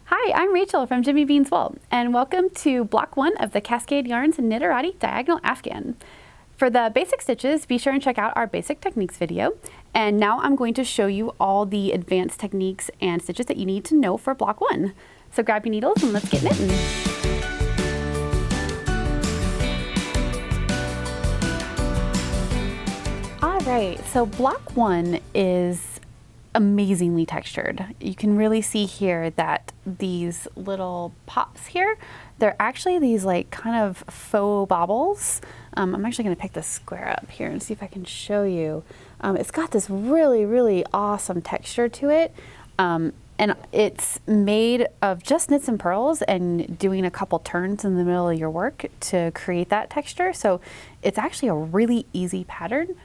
Hi, I'm Rachel from Jimmy Bean's Wool, and welcome to Block 1 of the Cascade Yarns Knitterati Diagonal Afghan. For the basic stitches, be sure and check out our basic techniques video. And now I'm going to show you all the advanced techniques and stitches that you need to know for Block 1. So grab your needles and let's get knitting. All right, so Block 1 is amazingly textured. You can really see here that these little pops here, they're actually these like kind of faux baubles. I'm actually going to pick the square up here and see if I can show you. It's got this really awesome texture to it. And it's made of just knits and purls and doing a couple turns in the middle of your work to create that texture. So it's actually a really easy pattern.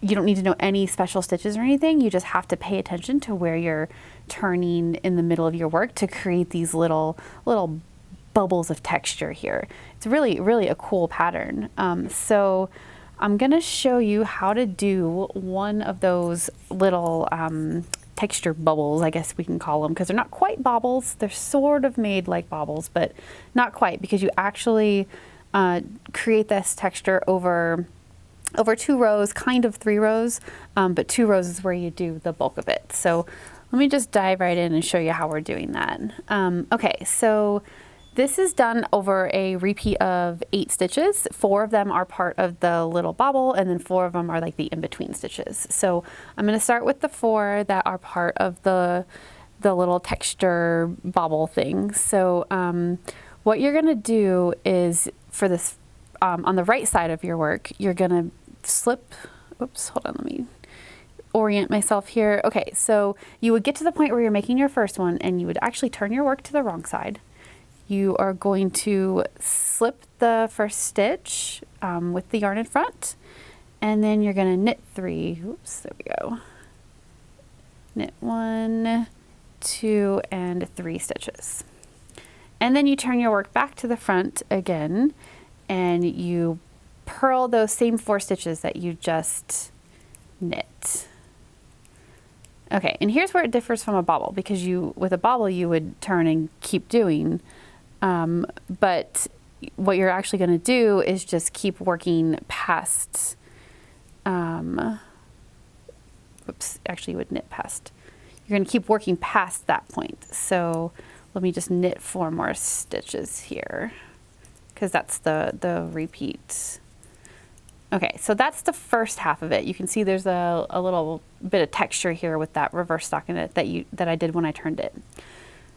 You don't need to know any special stitches or anything. You just have to pay attention to where you're turning in the middle of your work to create these little bubbles of texture here. It's really a cool pattern. So I'm gonna show you how to do one of those little texture bubbles, I guess we can call them, because they're not quite baubles. They're sort of made like baubles, but not quite, because you actually create this texture over 2 rows, kind of 3 rows, but 2 rows is where you do the bulk of it. So let me just dive right in and show you how we're doing that. Okay, so this is done over a repeat of 8 stitches. 4 of them are part of the little bobble, and then 4 of them are like the in-between stitches. So I'm gonna start with the 4 that are part of the little texture bobble thing. So what you're gonna do is, for this, on the right side of your work, you're gonna slip, oops, hold on, let me orient myself here. Okay, so you would get to the point where you're making your first one and you would actually turn your work to the wrong side. You are going to slip the first stitch with the yarn in front, and then you're going to knit 3, oops, there we go. Knit 1, 2, and 3 stitches. And then you turn your work back to the front again, and you purl those same 4 stitches that you just knit. Okay, and here's where it differs from a bobble, because with a bobble you would turn and keep doing, but what you're actually going to do is just keep working past, oops, actually you would knit past. You're going to keep working past that point. So let me just knit 4 more stitches here, because that's the repeat. Okay, so that's the first half of it. You can see there's a little bit of texture here with that reverse stockinette that I did when I turned it.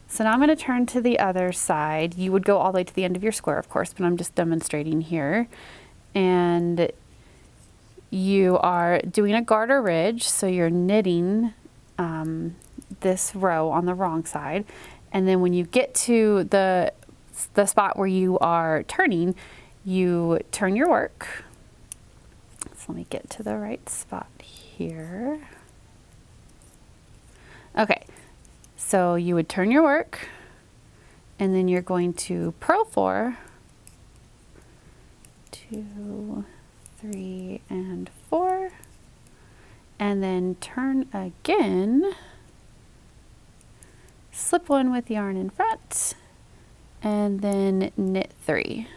So now I'm going to turn to the other side. You would go all the way to the end of your square, of course, but I'm just demonstrating here. And you are doing a garter ridge, so you're knitting this row on the wrong side. And then when you get to the spot where you are turning, you turn your work. So let me get to the right spot here. Okay, so you would turn your work, and then you're going to purl 4, 2, 3, and 4, and then turn again, slip 1 with yarn in front, and then knit 3.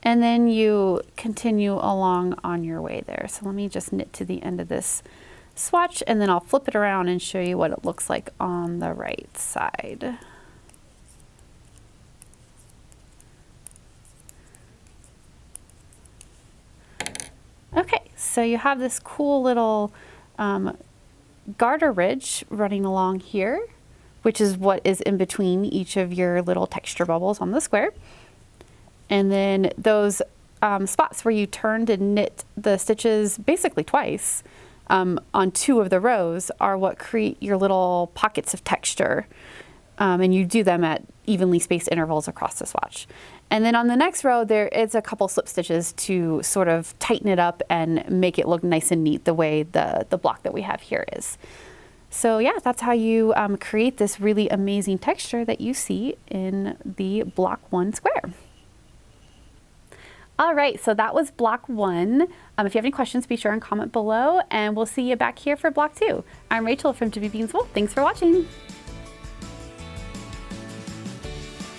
And then you continue along on your way there. So let me just knit to the end of this swatch, and then I'll flip it around and show you what it looks like on the right side. Okay, so you have this cool little garter ridge running along here, which is what is in between each of your little texture bubbles on the square. And then those spots where you turned and knit the stitches basically twice on 2 of the rows are what create your little pockets of texture. And you do them at evenly spaced intervals across the swatch. And then on the next row, there is a couple slip stitches to sort of tighten it up and make it look nice and neat the way the block that we have here is. So yeah, that's how you create this really amazing texture that you see in the Block 1 square. All right, so that was block 1. If you have any questions, be sure and comment below, and we'll see you back here for block 2. I'm Rachel from To Be Beansful. Thanks for watching.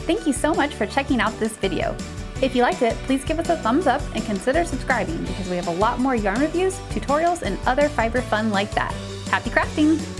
Thank you so much for checking out this video. If you liked it, please give us a thumbs up and consider subscribing because we have a lot more yarn reviews, tutorials, and other fiber fun like that. Happy crafting!